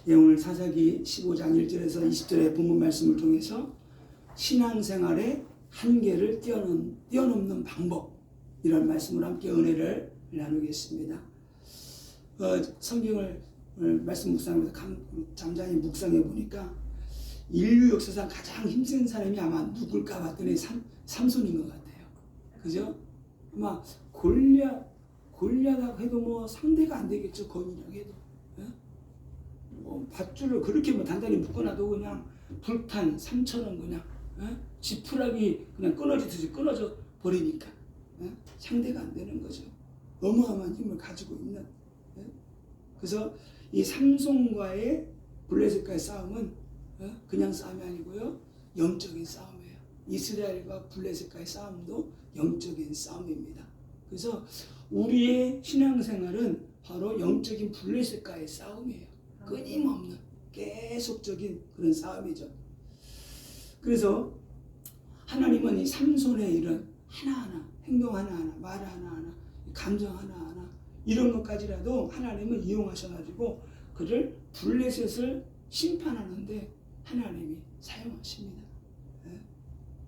예, 오늘 사사기 15장 1절에서 20절의 본문 말씀을 통해서 신앙생활의 한계를 뛰어넘는 방법, 이런 말씀을 함께 은혜를 나누겠습니다. 성경을 말씀 묵상하면서 잠잠히 묵상해 보니까 인류 역사상 가장 힘센 사람이 아마 누굴까 봤더니 삼손인 것 같아요. 그죠? 아마 골리앗하고 해도 뭐 상대가 안 되겠죠. 건이라고 해도. 밧줄을 그렇게 뭐 단단히 묶어놔도 그냥 불탄 삼처럼 그냥 지푸라기 그냥 끊어지듯이 끊어져 버리니까 상대가 안 되는 거죠. 어마어마한 힘을 가지고 있는. 그래서 이 삼손과의 블레셋과의 싸움은 그냥 싸움이 아니고요, 영적인 싸움이에요. 이스라엘과 블레셋과의 싸움도 영적인 싸움입니다. 그래서 우리의 신앙생활은 바로 영적인 블레셋과의 싸움이에요. 끊임없는 계속적인 그런 싸움이죠. 그래서 하나님은 이 삼손의 이런 하나하나, 행동 하나하나, 말 하나하나, 감정 하나하나 이런 것까지라도 하나님은 이용하셔가지고 그를 블레셋을 심판하는데 하나님이 사용하십니다.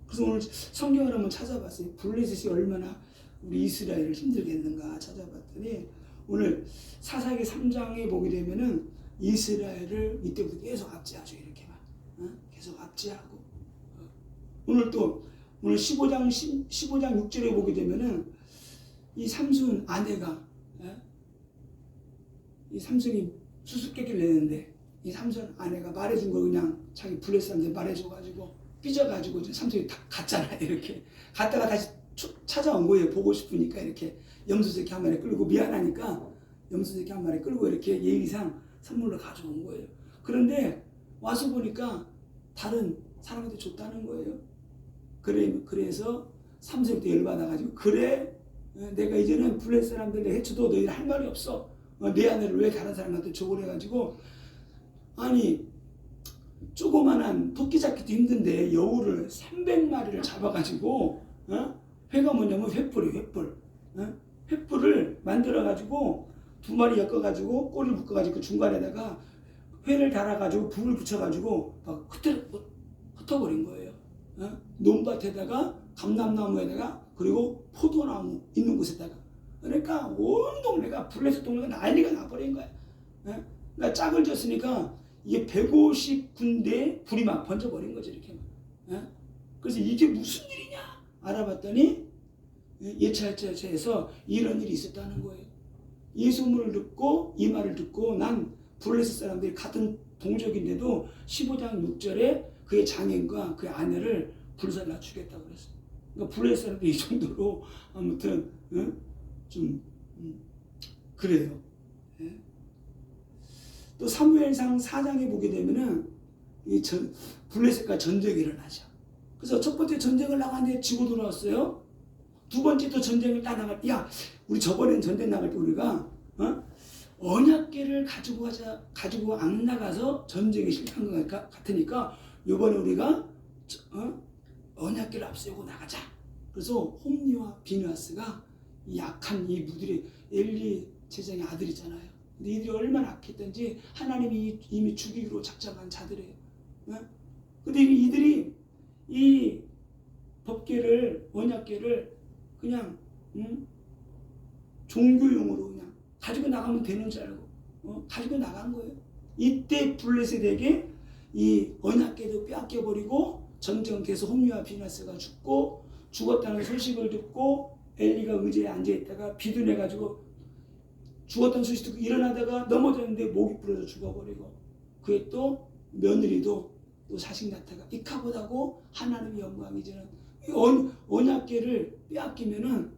그래서 오늘 성경을 한번 찾아봤어요. 블레셋이 얼마나 우리 이스라엘을 힘들게 했는가 찾아봤더니 오늘 사사기 3장에 보게 되면은 이스라엘을 이때부터 계속 압제하죠. 이렇게만 계속 압제하고 오늘 15장 6절에 보게 되면은 이 삼손 아내가 이 삼손이 수수께끼를 내는데 이 삼손 아내가 말해준 거 그냥 자기 블레셋 사람들 말해줘가지고 삐져가지고 삼손이 다 갔잖아요. 이렇게 갔다가 다시 찾아온 거예요. 보고 싶으니까 이렇게 염소새끼 한 마리 끌고 미안하니까 염소새끼 한 마리 끌고 이렇게 예의상 선물로 가져온 거예요. 그런데 와서 보니까 다른 사람한테 줬다는 거예요. 그래서 삼손부터 열받아가지고 그래 내가 이제는 블레셋 사람들에 해쳐도 너희 할 말이 없어. 내 아내를 왜 다른 사람한테 줘 그래가지고 아니 조그만한 토끼 잡기도 힘든데 여우를 300마리를 잡아가지고 회가 뭐냐면 횃불이에요. 횃불을 만들어가지고 2마리 엮어가지고 꼬리를 묶어가지고 중간에다가 회를 달아가지고 불을 붙여가지고 막 흩어버린 거예요. 논밭에다가 감람나무에다가 그리고 포도나무 있는 곳에다가. 그러니까 온 동네가 블레셋 동네가 난리가 나버린 거야. 그러니까 짝을 졌으니까 이게 150군데에 불이 막 번져버린 거죠. 이렇게. 그래서 이게 무슨 일이냐 알아봤더니 예찰자에서 이런 일이 있었다는 거예요. 이 소문을 듣고 이 말을 듣고 난 블레셋 사람들이 같은 동족인데도 15장 6절에 그의 장인과 그의 아내를 불살라 죽였다고 그랬어요. 그러니까 블레셋 사람들이 이 정도로 아무튼 좀 그래요. 또 사무엘상 4장에 보게 되면은 이 블레셋과 전쟁이 일어나죠. 그래서 첫 번째 전쟁을 나갔는데 지고 돌아왔어요. 두 번째 또 전쟁을 딱 나갈 때, 야, 우리 저번엔 전쟁 나갈 때 우리가 언약궤를 가지고 안 나가서 전쟁에 실패한 것 같으니까 이번에 우리가 언약궤를 앞세우고 나가자. 그래서 홈리와 비느하스가 이 약한 이 무들이 엘리 제장의 아들이잖아요. 근데 이들이 얼마나 악했던지 하나님이 이미 죽이기로 작정한 자들이에요. 근데 이들이 이 법궤를 언약궤를 그냥 종교용으로 그냥 가지고 나가면 되는 줄 알고 가지고 나간 거예요. 이때 블레셋에게 이 언약궤도 빼앗겨버리고 전쟁에서 홈리와 비느하스가 죽었다는 소식을 듣고 엘리가 의자에 앉아있다가 비둔해가지고 죽었다는 소식 듣고 일어나다가 넘어졌는데 목이 부러져 죽어버리고 그에 또 며느리도 또 자식 낳다가 이카보다고 하나님의 영광이 이제는 언약궤를 빼앗기면은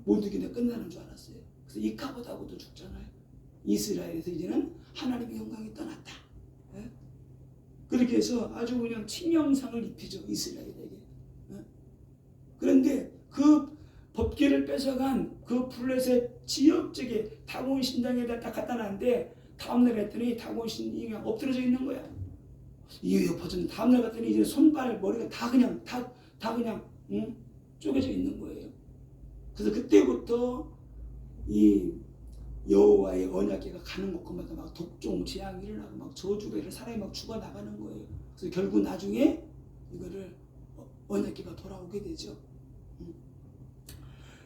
못 이기다 끝나는 줄 알았어요. 그래서 이카보다고도 죽잖아요. 이스라엘에서 이제는 하나님의 영광이 떠났다. 그렇게 해서 아주 그냥 치명상을 입히죠. 이스라엘에게. 그런데 그 법궤를 뺏어간 그 블레셋 지역 쪽에 다곤 신당에다 딱 갖다 놨는데 다음날 했더니 다곤 신이 그냥 엎드려져 있는 거야. 이게 엎어졌는데 다음날 갔더니 이제 손발 머리가 다 그냥 쪼개져 있는 거예요. 그래서 그때부터 이 여호와의 언약궤가 가는 곳마다 막 독종 재앙이 일어나고 막 저주가 일어나고 사람이 막 죽어 나가는 거예요. 그래서 결국 나중에 이거를 언약궤가 돌아오게 되죠.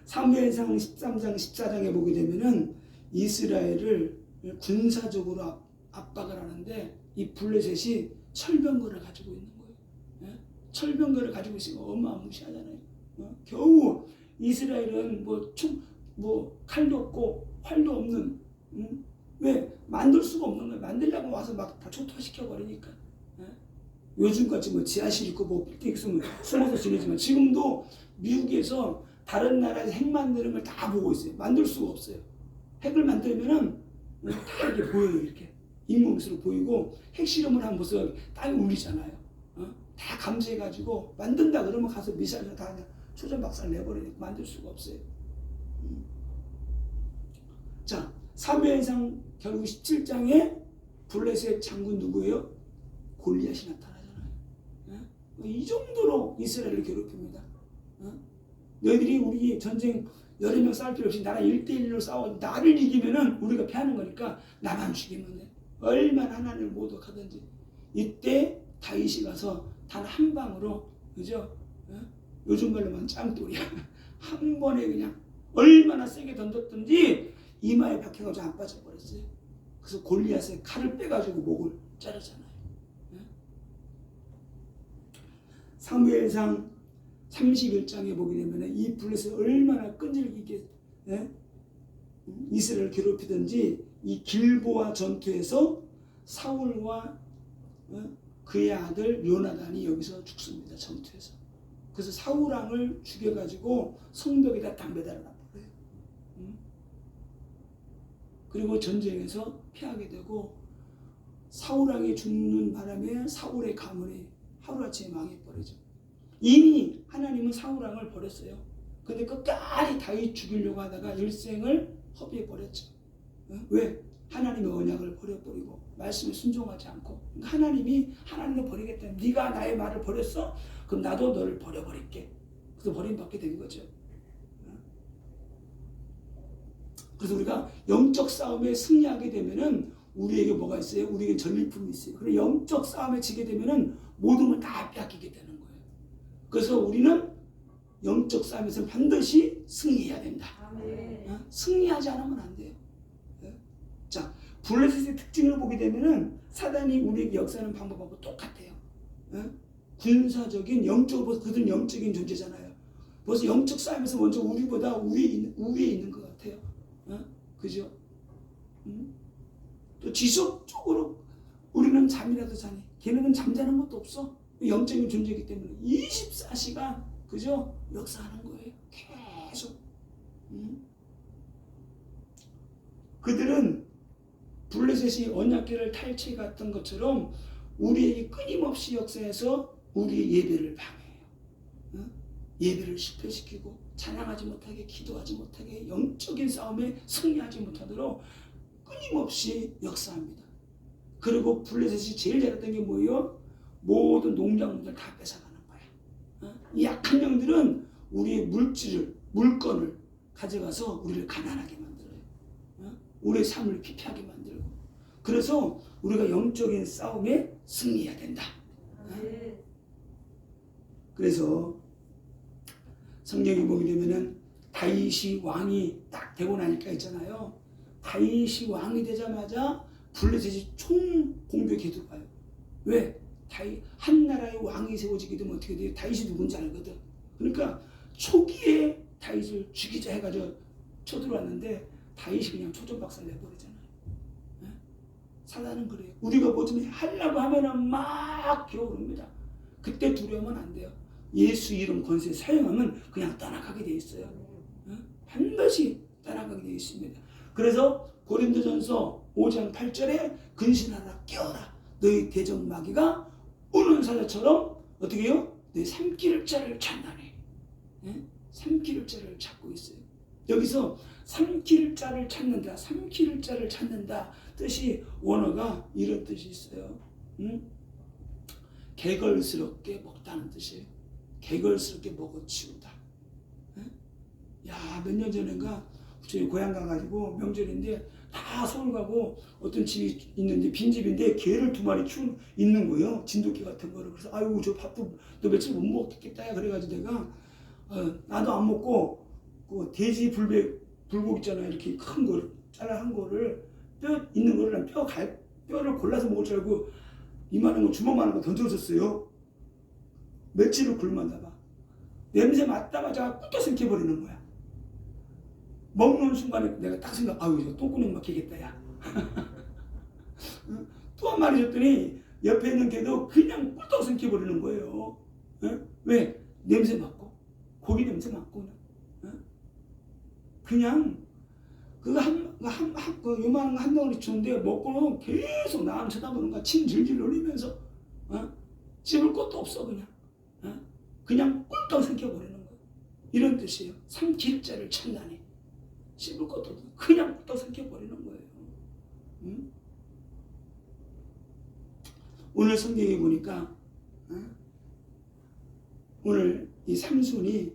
사무엘상 13장 14장에 보게 되면은 이스라엘을 군사적으로 압박을 하는데 이 블레셋이 철병거를 가지고 있는 거예요. 예? 철병거를 가지고 있으니까 어마무시하잖아요. 겨우 이스라엘은 뭐 칼도 없고 활도 없는, 왜 만들 수가 없는 거예요. 만들려고 와서 막 다 초토화시켜 버리니까. 예? 요즘같이 뭐 지하실 있고 뭐 빌딩 있으면 숨어서 지내지만 지금도 미국에서 다른 나라에서 핵 만드는 걸 다 보고 있어요. 만들 수가 없어요. 핵을 만들면은 다 이렇게 보여요. 이렇게 인공수로 보이고 핵 실험을 하면 벌써 땅이 울리잖아요. 다 감지해가지고 만든다 그러면 가서 미사일을 다 그냥 초전박살 내버리니까 만들 수가 없어요. 자, 사무엘상 결국 17장에 블레셋 장군 누구예요? 골리앗이 나타나잖아요. 이 정도로 이스라엘을 괴롭힙니다. 너희들이 우리 전쟁 여러 명 싸울 필요 없이 나랑 1대1로 싸워 나를 이기면은 우리가 패하는 거니까 나만 죽이면 돼. 얼마나 하나님을 모독하든지. 이때 다윗이 가서 단 한 방으로, 그죠? 요즘 말로만 짱돌이야. 한 번에 그냥 얼마나 세게 던졌든지 이마에 박혀가지고 안 빠져버렸어요. 그래서 골리앗의 칼을 빼가지고 목을 자르잖아요. 사무엘상 31장에 보게 되면 이 블레셋이 얼마나 끈질기게 이스라엘을 괴롭히든지 이 길보아 전투에서 사울과 그의 아들 요나단이 여기서 죽습니다. 전투에서. 그래서 사울왕을 죽여가지고 성벽에다 딱 매달아놨어요. 그리고 전쟁에서 피하게 되고 사울왕이 죽는 바람에 사울의 가문이 하루아침에 망해버리죠. 이미 하나님은 사울왕을 버렸어요. 근데 끝까지 다윗 죽이려고 하다가 일생을 허비해버렸죠. 왜? 하나님의 언약을 버려버리고 말씀에 순종하지 않고. 하나님을 버리겠다. 네가 나의 말을 버렸어? 그럼 나도 너를 버려버릴게. 그래서 버림받게 된 거죠. 그래서 우리가 영적 싸움에 승리하게 되면은 우리에게 뭐가 있어요? 우리에게 전리품이 있어요. 그리고 영적 싸움에 지게 되면은 모든 걸 다 빼앗기게 되는 거예요. 그래서 우리는 영적 싸움에서 반드시 승리해야 된다. 승리하지 않으면 안 돼요. 자, 블레셋의 특징을 보게 되면은 사단이 우리에게 역사하는 방법하고 똑같아요. 군사적인 영적으로 그들은 영적인 존재잖아요. 벌써 영적 싸움에서 먼저 우리보다 우위에 있는 것 같아요. 그죠? 또 지속적으로 우리는 잠이라도 자니 걔네는 잠자는 것도 없어. 영적인 존재이기 때문에 24시간 그죠? 역사하는 거예요. 계속. 그들은 블레셋이 언약궤를 탈취해 갔던 것처럼 우리에게 끊임없이 역사해서 우리의 예배를 방해해요. 예배를 실패시키고 찬양하지 못하게, 기도하지 못하게, 영적인 싸움에 승리하지 못하도록 끊임없이 역사합니다. 그리고 블레셋이 제일 잘했던 게 뭐예요? 모든 농작물들 다 뺏어가는 거야. 이 약한 영들은 우리의 물건을 가져가서 우리를 가난하게 만들어요. 우리의 삶을 피폐하게 만들고. 그래서 우리가 영적인 싸움에 승리해야 된다. 그래서 성경에 보게 되면은 다윗이 왕이 딱 되고 나니까 있잖아요. 다윗이 왕이 되자마자 블레셋이 총 공격해 들어가요. 왜? 한 나라의 왕이 세워지게 되면 어떻게 돼요? 다윗이 누군지 알거든. 그러니까 초기에 다윗을 죽이자 해가지고 쳐들어왔는데 다윗이 그냥 초전박살 내버리잖아요. 사단은 그래요. 우리가 뭐 좀 하려고 하면은 막 기어오릅니다. 그때 두려우면 안 돼요. 예수 이름 권세 사용하면 그냥 떠나가게 돼 있어요. 반드시 떠나가게 돼 있습니다. 그래서 고린도전서 5장 8절에 근신하라 깨어라 너희 대적 마귀가 우는 사자처럼 어떻게 해요? 내 삼키를 자를 찾나니. 삼키를 자를 찾고 있어요. 여기서 삼키를 자를 찾는다, 삼키를 자를 찾는다 뜻이 원어가 이런 뜻이 있어요. 개걸스럽게 먹다는 뜻이에요. 개걸스럽게 먹어치우다. 야, 몇 년 전인가 저희 고향 가가지고 명절인데 다 서울 가고 어떤 집이 있는데 빈집인데 개를 2마리 키우는 있는 거예요. 진돗개 같은 거를. 그래서 아이고 저 밥도 너 며칠 못 먹겠다. 그래가지고 내가 나도 안 먹고 그 돼지 불고기 있잖아요. 이렇게 큰 거를 잘라 한 거를 뼈 있는 거를 뼈를 골라서 먹을 줄 알고 이만한 거 주먹만한 거 던져줬어요. 며칠을 굶었나 냄새 맡자마자 꿀떡 삼켜버리는 거야. 먹는 순간에 내가 딱 생각, 아유, 저 똥구멍 막히겠다, 야. 또 한 마리 줬더니 옆에 있는 개도 그냥 꿀떡 삼켜버리는 거예요. 왜? 냄새 맡고. 고기 냄새 맡고. 그냥, 요만한 한 덩어리 주는데 먹고는 계속 나만 쳐다보는 거야. 침 질질 흘리면서. 씹을 것도 없어, 그냥. 그냥 꿀떡 삼켜버리는 거예요. 이런 뜻이에요. 삼킬 자를 찾나니. 씹을 것도 없어. 그냥 꿀떡 삼켜버리는 거예요. 오늘 성경에 보니까 오늘 이 삼손이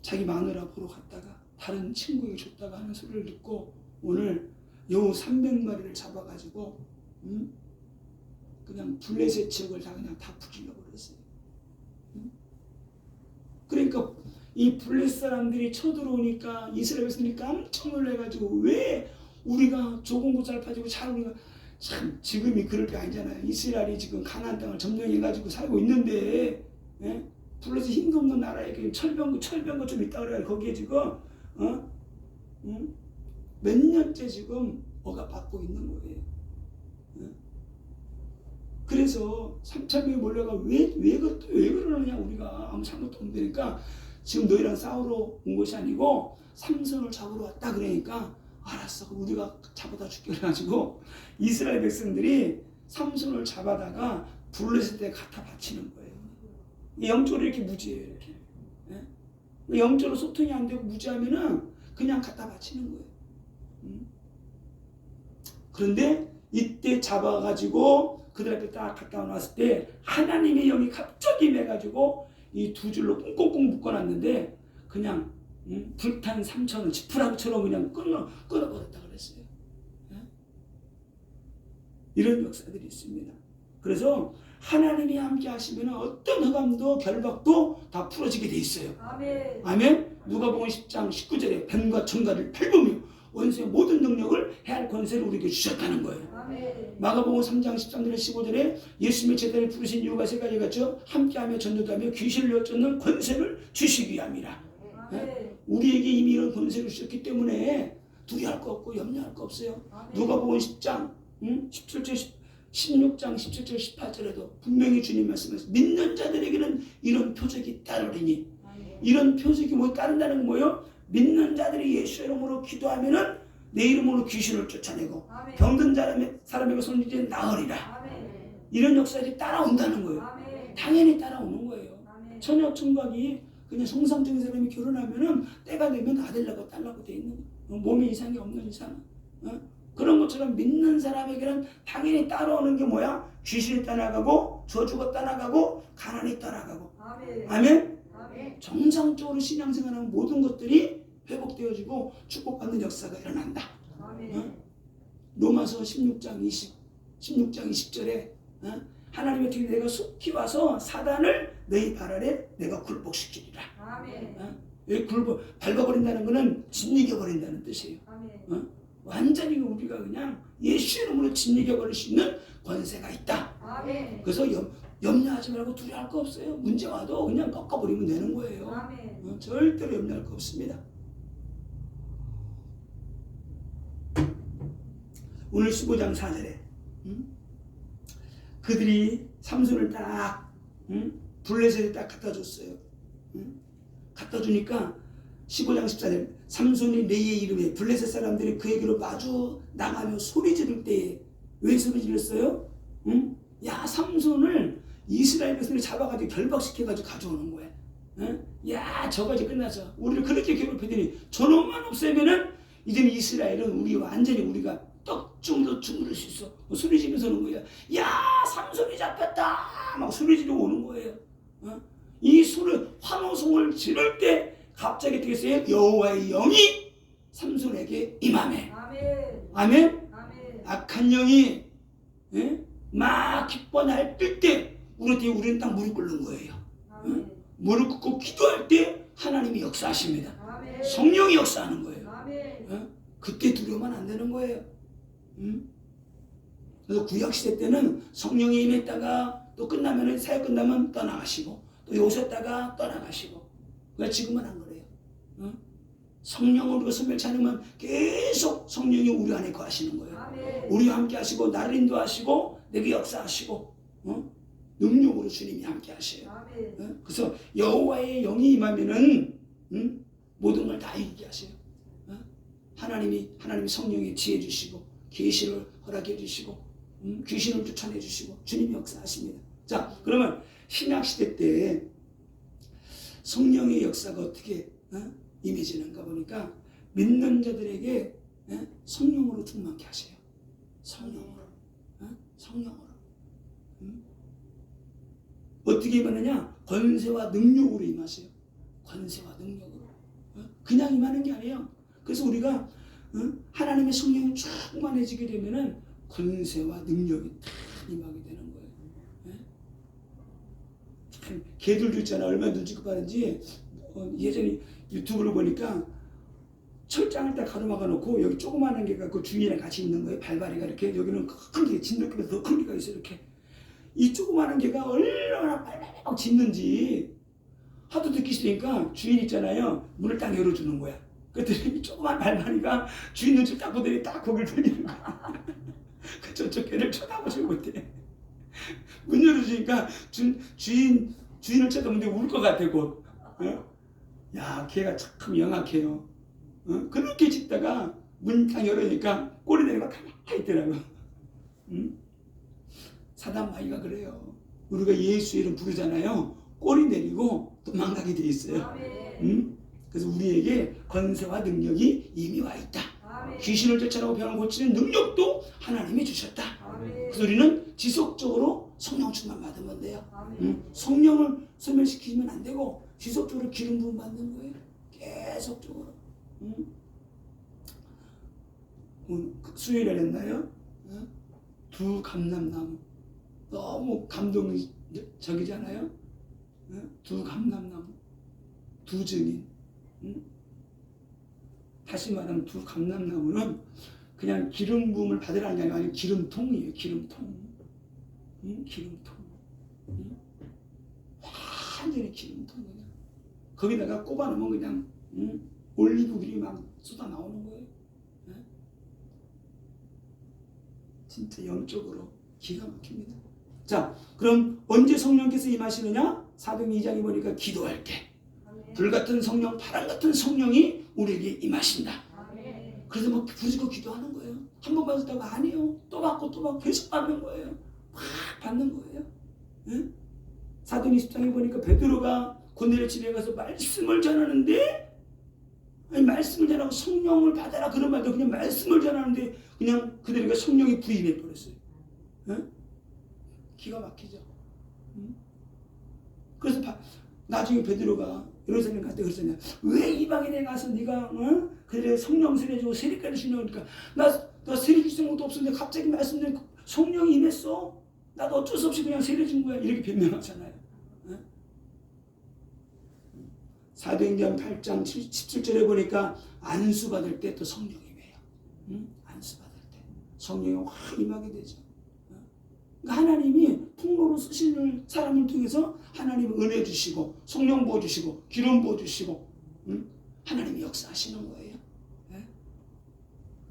자기 마누라 보러 갔다가 다른 친구에게 줬다가 하는 소리를 듣고 오늘 여우 300마리를 잡아가지고 그냥 블레셋 지역을 그냥 다 부질러 버렸어요. 그러니까 이 블레셋 사람들이 쳐들어오니까 이스라엘 백성들이 깜짝 놀래가지고 왜 우리가 좋은 곳 잘 빠지고 잘 우리가 참 지금이 그럴 게 아니잖아요. 이스라엘이 지금 가나안 땅을 점령해가지고 살고 있는데 블레셋 힘도 없는 나라에 철병거 좀 있다 그래. 거기에 지금 몇 년째 지금 억압받고 있는 거예요. 그래서 3,000명이 몰려가 왜 그러느냐 우리가 아무 잘못도 없으니까 지금 너희랑 싸우러 온 것이 아니고 삼손을 잡으러 왔다 그러니까 알았어 우리가 잡아다 줄게 그래가지고 이스라엘 백성들이 삼손을 잡아다가 블레셋에 갖다 바치는 거예요. 영적으로 이렇게 무지해요. 이렇게. 영적으로 소통이 안 되고 무지하면은 그냥 갖다 바치는 거예요. 그런데 이때 잡아가지고 그들 앞에 딱 갖다 놨을 때 하나님의 영이 갑자기 매가지고 이 두 줄로 꽁꽁꽁 묶어놨는데 그냥 불탄 삼천을 지푸라기처럼 그냥 끊어버렸다 그랬어요. 이런 역사들이 있습니다. 그래서 하나님이 함께 하시면 어떤 흑암도 결박도 다 풀어지게 돼 있어요. 아멘. 아멘. 누가복음 10장 19절에 뱀과 청가를 밟으며 원수의 모든 능력을 해할 권세를 우리에게 주셨다는 거예요. 아멘. 마가복음 3장 13절에 15절에 예수님의 제자를 부르신 이유가 3가지겠죠. 함께하며 전도하며 귀신을 쫓는 권세를 주시기 위함이라. 우리에게 이미 이런 권세를 주셨기 때문에 두려워할 거 없고 염려할 거 없어요. 누가복음 10장 16장 17절 18절에도 분명히 주님 말씀하셨어요. 믿는 자들에게는 이런 표적이 따르리니. 이런 표적이 뭐 따른다는 건 뭐예요? 믿는 자들이 예수 이름으로 기도하면은 내 이름으로 귀신을 쫓아내고 아멘. 병든 사람에게 손이 이제 나으리라. 아멘. 이런 역사들이 따라온다는 거예요. 아멘. 당연히 따라오는 거예요. 아멘. 처녀 총각이 그냥 성상적인 사람이 결혼하면은 때가 되면 아들 낳고 딸 낳고 돼 있는 몸에 이상이 없는 이상 그런 것처럼 믿는 사람에게는 당연히 따라오는 게 뭐야? 귀신이 떠나가고 저주가 떠나가고 가난이 떠나가고 아멘. 아멘? 아멘. 정상적으로 신앙생활하는 모든 것들이 회복되어지고 축복받는 역사가 일어난다. 아멘. 로마서 16장 20절에 하나님의 뒤에 내가 속히 와서 사단을 너희 발 아래 내가 굴복시키리라. 아멘. 여기 밟아버린다는 것은 짓이겨버린다는 뜻이에요. 아멘. 완전히 우리가 그냥 예수 이름으로 짓이겨버릴 수 있는 권세가 있다. 아멘. 그래서 염려하지 말고 두려워할 거 없어요. 문제 와도 그냥 꺾어버리면 되는 거예요. 아멘. 절대로 염려할 거 없습니다. 오늘 15장 4절에 그들이 삼손을 딱 블레셋에 딱 갖다 줬어요. 갖다 주니까 15장 14절 삼손이 레이의 이름에 블레셋 사람들이 그에게로 마주 나가며 소리 지를 때에 왜 소리 질렀어요? 야 삼손을 이스라엘 백성들이 잡아가지고 결박시켜가지고 가져오는 거야. 야 저거 이제 끝나서 우리를 그렇게 괴롭히더니 저놈만 없애면은 이제는 이스라엘은 우리 완전히 우리가 떡중으로 주무를 수 있어. 소리 지르면서 오는 거야. 야 삼손이 잡혔다 막 소리 지르고 오는 거예요. 이 소리 환호성을 지를 때 갑자기 어떻게 했어요? 여호와의 영이 삼손에게 임하매. 아멘. 아멘. 아멘. 악한 영이 막 기뻐 날뛸 때 우리는 딱 무릎 꿇는 거예요. 아멘. 무릎 꿇고 기도할 때 하나님이 역사하십니다. 아멘. 성령이 역사하는 거예요. 아멘. 그때 두려우면 안 되는 거예요. 그래서 구약시대 때는 성령이 임했다가 또 끝나면은 사역 끝나면 떠나가시고 또 오셨다가 떠나가시고. 그러니까 지금은 안 그래요. 성령을 우리가 선멸치 않으면 계속 성령이 우리 안에 거하시는 거예요. 아멘. 우리와 함께 하시고 나를 인도하시고 내게 역사하시고 능력으로 주님이 함께 하셔요. 아멘. 그래서 여호와의 영이 임하면은 모든 걸 다 이기게 하셔요. 하나님이 성령의 지혜 주시고 계시를 허락해 주시고 귀신을 쫓아내 주시고 주님이 역사하십니다. 자, 그러면 신약 시대 때 성령의 역사가 어떻게 임해지는가 보니까 믿는 자들에게 성령으로 충만케 하세요. 성령으로. 성령으로. 어떻게 임하느냐? 권세와 능력으로 임하세요. 권세와 능력으로. 그냥 임하는 게 아니에요. 그래서 우리가 하나님의 성령이 충만해지게 되면은 권세와 능력이 다 임하게 되는 거예요. 참 개들도 있잖아. 얼마나 눈치 급하는지. 예전에 유튜브를 보니까 철장을 딱 가로막아 놓고 여기 조그마한 개가 그 주인이랑 같이 있는 거예요. 발발이가 이렇게. 여기는 큰 개, 진돗개보다 더 큰 개가 있어요. 이렇게. 이 조그마한 개가 얼마나 빨빨 짖는지 하도 듣기 싫으니까 주인 있잖아요. 문을 딱 열어주는 거야. 그랬더니 조그만 발발이가 주인 눈치 딱 보더니 딱 거길 돌리는 거야. 저쪽 개를 쳐다보지 못해. 문 열어주니까 주인을 쳐다보는데 울 것 같아 곧. 야, 걔가 참 영악해요. 그렇게 짖다가 문 딱 열으니까 꼬리 내리고 가만히 있더라고. 사단 마귀가 그래요. 우리가 예수 이름 부르잖아요. 꼬리 내리고 도망가게 돼 있어요. 그래서 우리에게 권세와 능력이 이미 와 있다. 아멘. 귀신을 쫓아내고 병을 고치는 능력도 하나님이 주셨다. 아멘. 그래서 우리는 지속적으로 성령 충만 받으면 돼요. 아멘. 성령을 소멸시키면 안 되고 지속적으로 기름 부음 받는 거예요. 계속적으로. 수요일에 했나요? 두 감람나무. 너무 감동적이잖아요. 두 감람나무. 두 증인. 다시 말하면 두 감람나무는 그냥 기름 부음을 받으라는 게 아니라 기름통이에요. 기름통. 기름통. 완전히 기름통 그냥. 거기다가 꼽아놓으면 그냥 올리브들이 막 쏟아 나오는 거예요. 진짜 영적으로 기가 막힙니다. 자, 그럼 언제 성령께서 임하시느냐? 사도행 2장에 보니까 기도할 때 불같은 성령, 바람같은 성령이 우리에게 임하신다. 아멘. 그래서 막 부르짖고 기도하는 거예요. 한 번 받았다고 아니에요. 또 받고 또 받고 계속 받는 거예요. 막 받는 거예요. 응? 사도행 20장에 보니까 베드로가 고넬의 집에 가서 말씀을 전하는데 아니 말씀을 전하고 성령을 받아라 그런 말도 그냥 말씀을 전하는데 그냥 그들에게 성령이 부임해 버렸어요. 응? 기가 막히죠. 응? 그래서 나중에 베드로가 예루살렘 갈 때 그랬잖아요. 왜 이방인에 가서 네가 그들에게 성령 세례주고 세례까지 주냐고 그러니까 나 세례 줄 것도 없었는데 갑자기 말씀드린 성령이 임했어. 나도 어쩔 수 없이 그냥 세례 준 거야. 이렇게 변명하잖아요. 사도행전 8장 17절에 보니까 안수 받을 때 또 성령이 임해요. 안수 받을 때 성령이 확 임하게 되죠. 그러니까 하나님이 풍로로 쓰시는 사람을 통해서 하나님 은혜 주시고 성령 부어 주시고 기름 부어 주시고 하나님이 역사하시는 거예요.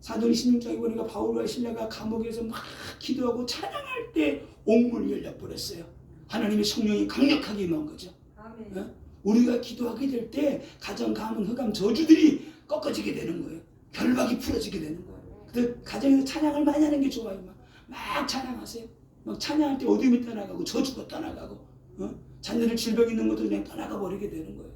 사도행 16장에 보니까 바울과 실라가 감옥에서 막 기도하고 찬양할 때 옥문이 열려버렸어요. 하나님의 성령이 강력하게 임한 거죠. 아멘. 우리가 기도하게 될 때 가정, 가문, 흑암, 저주들이 꺾어지게 되는 거예요. 결박이 풀어지게 되는 거예요. 그래서 가정에서 찬양을 많이 하는 게 좋아요. 막 찬양하세요. 막 찬양할 때 어둠이 떠나가고 저주가 떠나가고 자녀들 질병 있는 것도 그냥 떠나가 버리게 되는 거예요.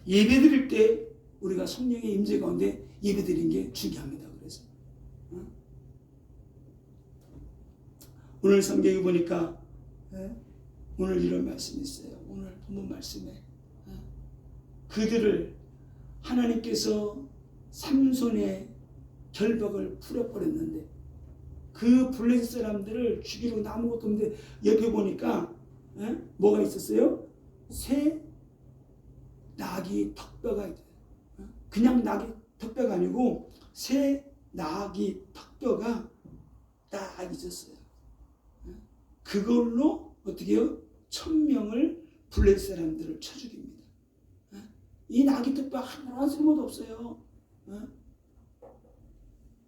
예배 드릴 때 우리가 성령의 임재 가운데 예배 드리는 게 중요합니다. 그래서 오늘 성경에 보니까 오늘 이런 말씀이 있어요. 오늘 본문 말씀에 그들을 하나님께서 삼손의 결박을 풀어버렸는데 그 블레셋 사람들을 죽이려고 아무것도 없는데 옆에 보니까 뭐가 있었어요? 새 나귀 턱뼈가 있어요. 그냥 나귀 턱뼈가 아니고 새 나귀 턱뼈가 딱 있었어요. 그걸로 어떻게 해요? 1000명을 블레셋 사람들을 쳐 죽입니다. 이 나귀 턱뼈 하나도 쓸모도 없어요.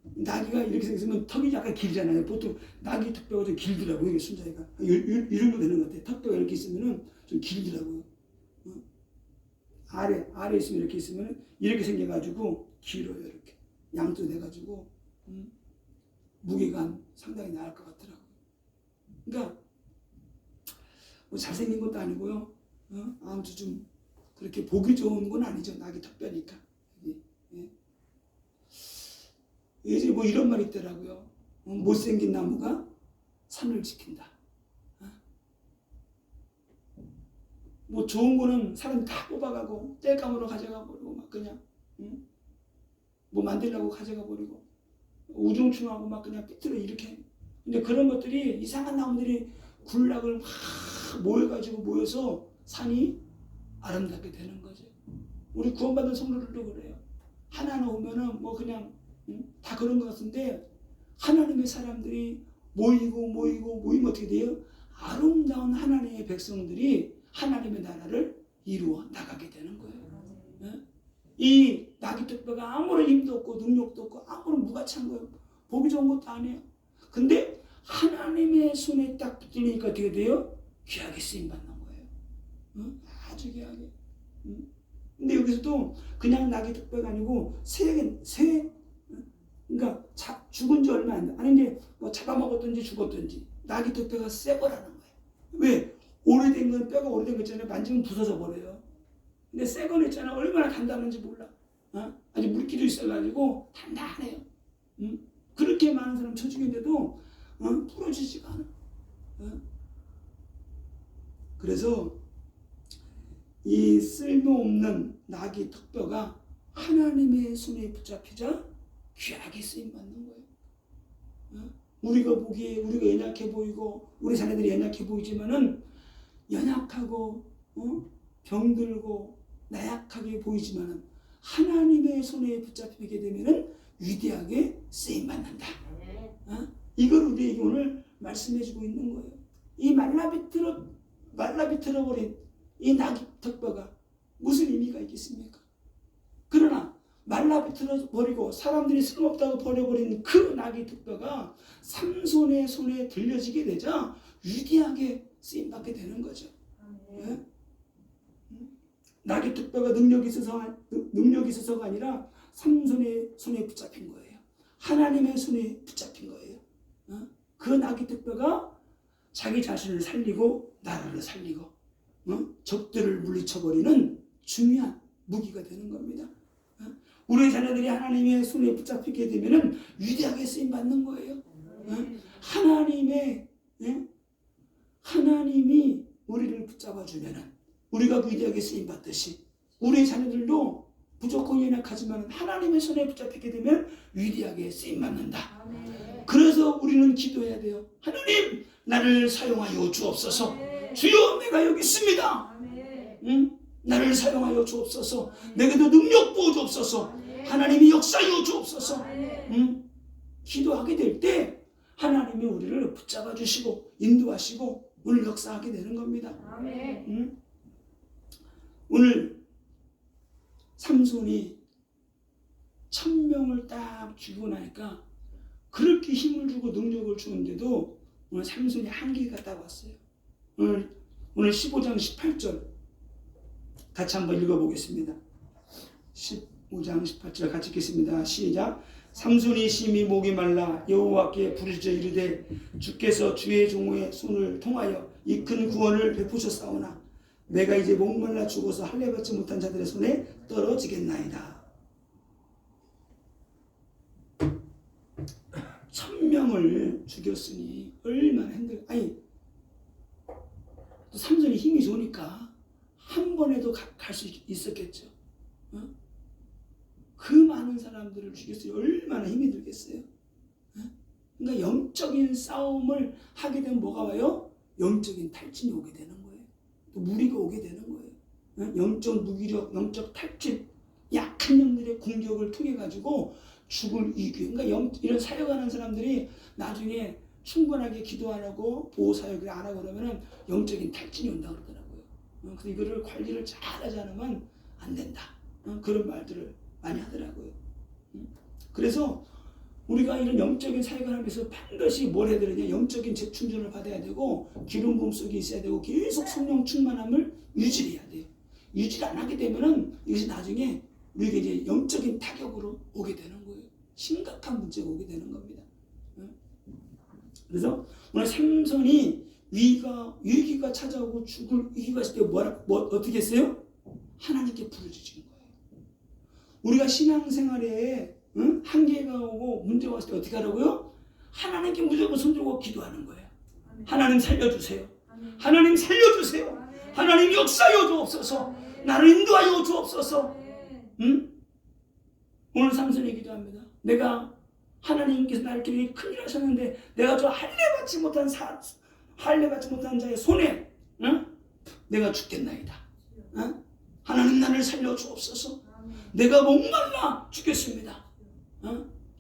나귀가 이렇게 생겼으면 턱이 약간 길잖아요. 보통 나귀 턱뼈가 좀 길더라고요. 이게 순자이가 이 정도 되는 것 같아요. 턱뼈가 이렇게 있으면은 좀 길더라고요. 아래 있으면 이렇게 있으면 이렇게 생겨가지고 길어요. 이렇게 양쪽 돼가지고 무게감 상당히 나을 것 같더라고요. 그러니까 뭐 잘생긴 것도 아니고요. 아무튼 좀 그렇게 보기 좋은 건 아니죠. 나귀 턱뼈니까. 예. 이제 뭐 이런 말이 있더라고요. 못생긴 나무가 산을 지킨다. 뭐 좋은 거는 사람 다 뽑아가고 땔감으로 가져가 버리고 막 그냥 뭐 만들려고 가져가 버리고 우중충하고 막 그냥 삐뚤어 이렇게. 근데 그런 것들이 이상한 나무들이 군락을 막 모여서 산이 아름답게 되는 거죠. 우리 구원받은 성도들도 그래요. 하나는 오면은 뭐 그냥 다 그런 것 같은데 하나님의 사람들이 모이면 어떻게 돼요? 아름다운 하나님의 백성들이 하나님의 나라를 이루어 나가게 되는 거예요. 이 나귀 턱뼈가 아무런 힘도 없고 능력도 없고 아무런 무가치한 거예요. 보기 좋은 것도 아니에요. 근데 하나님의 손에 딱 붙으니까 어떻게 돼요? 귀하게 쓰임받는 거예요. 아주 귀하게. 근데 여기서도 그냥 나귀 턱뼈가 아니고 그러니까 죽은 지 얼마 안 돼. 아니 이제 뭐 잡아먹었든지 죽었든지 나귀 턱뼈가 새 거라는 거예요. 왜? 오래된 건 뼈가 오래된 거 있잖아요. 만지면 부서져 버려요. 근데 새 거는 있잖아요. 얼마나 단단한지 몰라. 아주 물기도 있어가지고 단단해요. 그렇게 많은 사람 쳐 죽였는데도 부러지지가 않아. 그래서 이 쓸모없는 나귀 턱뼈가 하나님의 손에 붙잡히자 귀하게 쓰임받는 거예요. 우리가 보기에 우리가 연약해 보이고 우리 자녀들이 연약해 보이지만은 연약하고 병들고 나약하게 보이지만은 하나님의 손에 붙잡히게 되면은 위대하게 쓰임받는다. 이걸 우리에게 오늘 말씀해주고 있는 거예요. 이 말라비틀어버린 이 나귀 턱뼈가 무슨 의미가 있겠습니까? 그러나 말라비틀어버리고 사람들이 쓸모없다고 버려버린 그 나귀 턱뼈가 삼손의 손에 들려지게 되자 위대하게 쓰임받게 되는 거죠. 네? 나귀 턱뼈가 능력이 있어서가 아니라 삼손의 손에 붙잡힌 거예요. 하나님의 손에 붙잡힌 거예요. 그 나귀 턱뼈가 자기 자신을 살리고 나라를 살리고 적들을 물리쳐버리는 중요한 무기가 되는 겁니다. 우리 자녀들이 하나님의 손에 붙잡히게 되면 위대하게 쓰임받는 거예요. 하나님이 우리를 붙잡아주면 우리가 위대하게 쓰임받듯이 우리 자녀들도 무조건 연약하지만 하나님의 손에 붙잡히게 되면 위대하게 쓰임받는다. 그래서 우리는 기도해야 돼요. 하나님 나를 사용하여 주옵소서. 주여 내가 여기 있습니다. 나를 사용하여 주옵소서. 내게도 능력 부어 주옵소서. 하나님이 역사하여 주옵소서. 기도하게 될 때 하나님이 우리를 붙잡아 주시고 인도하시고 오늘 역사하게 되는 겁니다. 오늘 삼손이 1000명을 딱 죽이고 나니까 그렇게 힘을 주고 능력을 주는데도 오늘 삼손이 한계가 딱 왔어요. 오늘 15장 18절 같이 한번 읽어보겠습니다. 15장 18절 같이 읽겠습니다. 시작. 삼손이 심히 목이 말라 여호와께 부르짖어 이르되 주께서 주의 종의 손을 통하여 이 큰 구원을 베푸셨사오나 내가 이제 목말라 죽어서 할례 받지 못한 자들의 손에 떨어지겠나이다. 1000명을 죽였으니 얼마나 힘들까. 아니 또 삼손이 힘이 좋으니까 한 번에도 갈 수 있었겠죠. 그 많은 사람들을 죽였어요. 얼마나 힘이 들겠어요? 그러니까 영적인 싸움을 하게 되면 뭐가 와요? 영적인 탈진이 오게 되는 거예요. 또 무리가 오게 되는 거예요. 영적 무기력, 영적 탈진, 약한 영들의 공격을 통해 가지고 죽을 이기. 그러니까 이런 사역하는 사람들이 나중에 충분하게 기도 안 하고 보호 사역을 안 하고 그러면은 영적인 탈진이 온다 그러더라고요. 그래서 이거를 관리를 잘 하지 않으면 안 된다. 그런 말들을 많이 하더라고요. 그래서 우리가 이런 영적인 사역을 하면서 반드시 뭘 해야 되느냐, 영적인 재충전을 받아야 되고 기름 부음 속에 있어야 되고 계속 성령 충만함을 유지해야 돼요. 유지를 안 하게 되면은 이것이 나중에 우리에게 이제 영적인 타격으로 오게 되는 거예요. 심각한 문제가 오게 되는 겁니다. 그래서 오늘 삼손이 위기가 찾아오고 죽을 위기가 있을 때 어떻게 했어요? 하나님께 부르짖은 거예요. 우리가 신앙생활에 한계가 오고 문제가 왔을 때 어떻게 하라고요? 하나님께 무조건 손들고 기도하는 거예요. 아멘. 하나님 살려주세요. 아멘. 하나님 살려주세요. 아멘. 하나님 역사하여 주옵소서. 아멘. 나를 인도하여 주옵소서. 아멘. 오늘 삼손이 기도합니다. 내가 하나님께서 나를 기르니 큰일 하셨는데 내가 저 할례받지 못한 자의 손에 내가 죽겠나이다. 하나님 나를 살려 주옵소서. 아멘. 내가 목말라 죽겠습니다.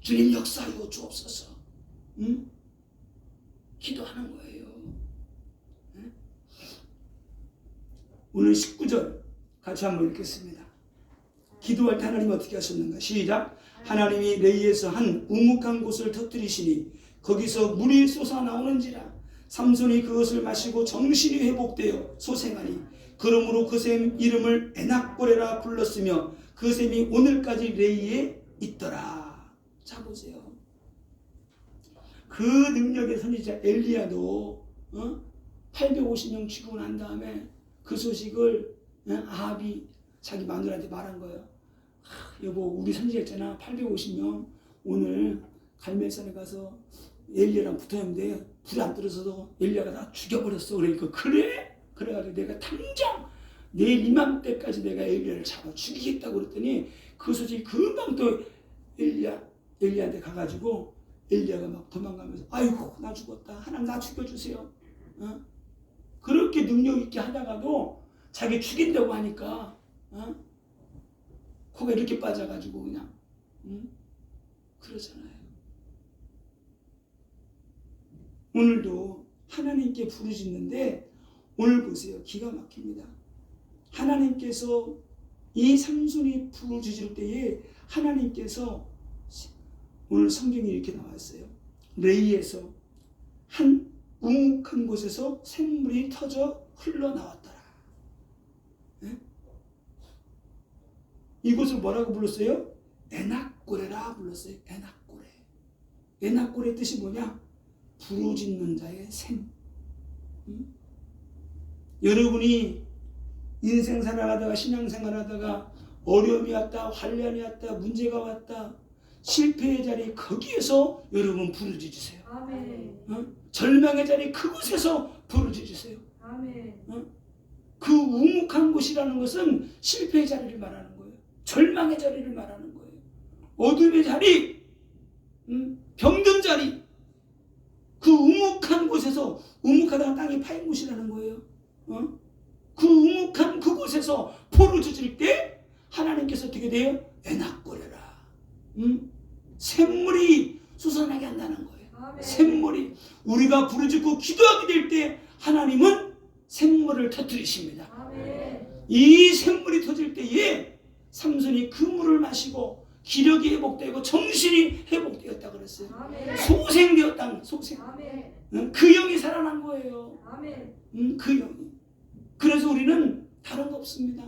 주님 역사하여 주옵소서. 기도하는 거예요. 오늘 19절 같이 한번 읽겠습니다. 기도할 때 하나님 어떻게 하셨는가? 시작. 하나님이 레이에서 한 우묵한 곳을 터뜨리시니 거기서 물이 솟아나오는지라. 삼손이 그것을 마시고 정신이 회복되어 소생하니 그러므로 그 샘 이름을 에낙고레라 불렀으며 그 샘이 오늘까지 레이에 있더라. 자 보세요. 그 능력의 선지자 엘리야도 850명 죽이고 난 다음에 그 소식을 아합이 자기 마누라한테 말한 거예요. 여보, 우리 선지자 있잖아. 850명 오늘 갈멜산에 가서 엘리야랑 붙었는데 불이 안 떨어져서 엘리야가 다 죽여버렸어. 그러니까 그래? 그래가지고 내가 당장 내일 이맘때까지 내가 엘리야를 잡아 죽이겠다고 그랬더니 그 소식이 금방 또 엘리야한테 가가지고 엘리야가 막 도망가면서 아이고 나 죽었다. 하나님 나 죽여주세요. 그렇게 능력 있게 하다가도 자기 죽인다고 하니까 코가 이렇게 빠져가지고 그냥 그러잖아요. 오늘도 하나님께 부르짖는데 오늘 보세요. 기가 막힙니다. 하나님께서 이 삼손이 부르짖을 때에 하나님께서 오늘 성경에 이렇게 나왔어요. 레이에서 한 우묵한 곳에서 샘물이 터져 흘러나왔더라. 네? 이곳을 뭐라고 불렀어요? 에낙고레라 불렀어요. 에낙고레. 에낙고레 뜻이 뭐냐? 부르짖는 자의 샘. 여러분이 인생 살아가다가 신앙생활 하다가 어려움이 왔다, 환난이 왔다, 문제가 왔다, 실패의 자리 거기에서 여러분 부르짖으세요. 아멘. 절망의 자리 그곳에서 부르짖으세요. 아멘. 그 우묵한 곳이라는 것은 실패의 자리를 말하는 거예요. 절망의 자리를 말하는 거예요. 어둠의 자리, 병든 자리, 그 우묵한 곳에서, 우묵하다가 땅이 파인 곳이라는 거예요. 그 우묵한 그곳에서 부르짖을 때 하나님께서 어떻게 돼요? 에낙고레라. 샘물이 솟아나게 한다는 거예요. 아멘. 샘물이. 우리가 부르짖고 기도하게 될 때 하나님은 샘물을 터뜨리십니다. 아멘. 이 샘물이 터질 때에 삼손이 그 물을 마시고 기력이 회복되고 정신이 회복되었다 그랬어요. 아멘. 소생되었다. 소생. 아멘. 그 영이 살아난 거예요. 아멘. 그 영이. 그래서 우리는 다른 거 없습니다.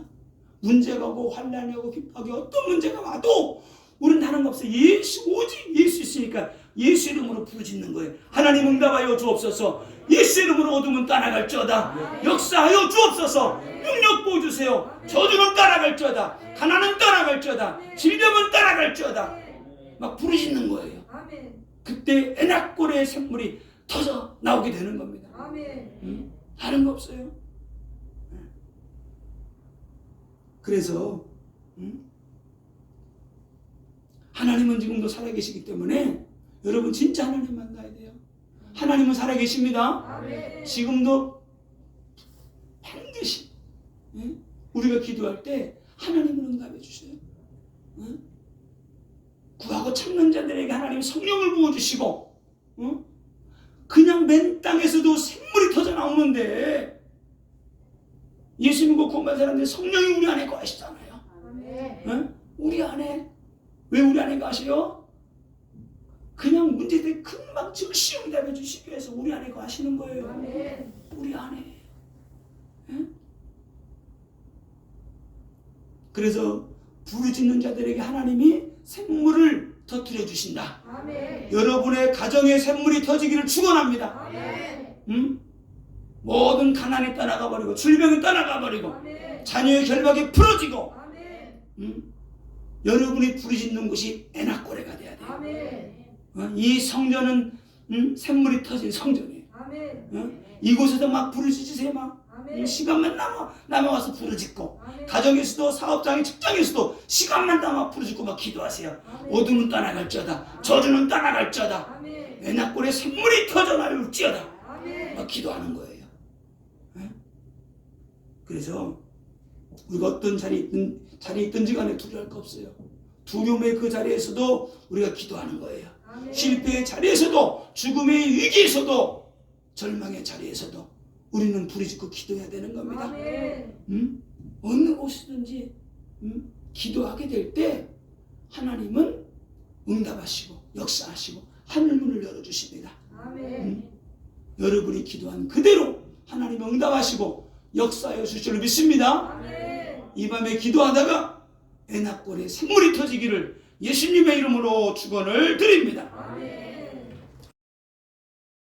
문제가 오고 환난이 오고 핍박이 어떤 문제가 와도 우리는 다른 거 없어요. 오직 예수 있으니까 예수 이름으로 부르짖는 거예요. 하나님 응답하여 주옵소서. 예수 이름으로 어둠은 떠나갈지어다. 역사하여 주옵소서. 능력 보여주세요. 저주는 떠나갈지어다. 가난은 떠나갈지어다. 질병은 떠나갈지어다. 막 부르짖는 거예요. 아멘. 그때 에낙고레의 샘물이 터져 나오게 되는 겁니다. 아멘. 다른 거 없어요. 그래서 하나님은 지금도 살아계시기 때문에 여러분 진짜 하나님 만나야 돼요. 하나님은 살아계십니다. 아멘. 지금도 반드시 우리가 기도할 때 하나님은 응답해 주세요. 구하고 참는 자들에게 하나님 성령을 부어주시고 그냥 맨 땅에서도 샘물이 터져 나오는데 예수 믿고 구원받은 사람들 성령이 우리 안에 거하시잖아요. 아멘. 우리 안에 왜 우리 안에 거하세요? 그냥 문제들 금방 즉시 응답해 주시기 위해서 우리 안에 거하시는 거예요. 아멘. 우리 안에. 그래서 부르짖는 자들에게 하나님이 샘물을 터뜨려 주신다. 아멘. 여러분의 가정에 샘물이 터지기를 축원합니다. 아멘. 모든 가난이 떠나가 버리고 질병이 떠나가 버리고 아멘. 자녀의 결박이 풀어지고 아멘. 여러분이 부르짖는 곳이 애낙고래가 돼야 돼요. 아멘. 이 성전은 샘물이 터진 성전이에요. 아멘. 이곳에서 막 부르짖으세요. 막 아멘. 시간만 남아와서 부르짖고 아멘. 가정에서도 사업장에 직장에서도 시간만 남아 부르짖고 막 기도하세요. 아멘. 어둠은 떠나갈지어다. 저주는 떠나갈지어다. 아멘. 애낙고래 샘물이 터져 나올지어다. 아멘. 막 기도하는 거예요. 그래서 우리가 어떤 자리에 있든지 간에 두려워할 거 없어요. 두려움의 그 자리에서도 우리가 기도하는 거예요. 아멘. 실패의 자리에서도 죽음의 위기에서도 절망의 자리에서도 우리는 부르짖고 기도해야 되는 겁니다. 아멘. 어느 곳이든지 기도하게 될 때 하나님은 응답하시고 역사하시고 하늘문을 열어주십니다. 아멘. 여러분이 기도한 그대로 하나님은 응답하시고 역사하여 주실 줄 믿습니다. 아멘. 이 밤에 기도하다가 애낙골에 샘물이 터지기를 예수님의 이름으로 축원을 드립니다. 아멘.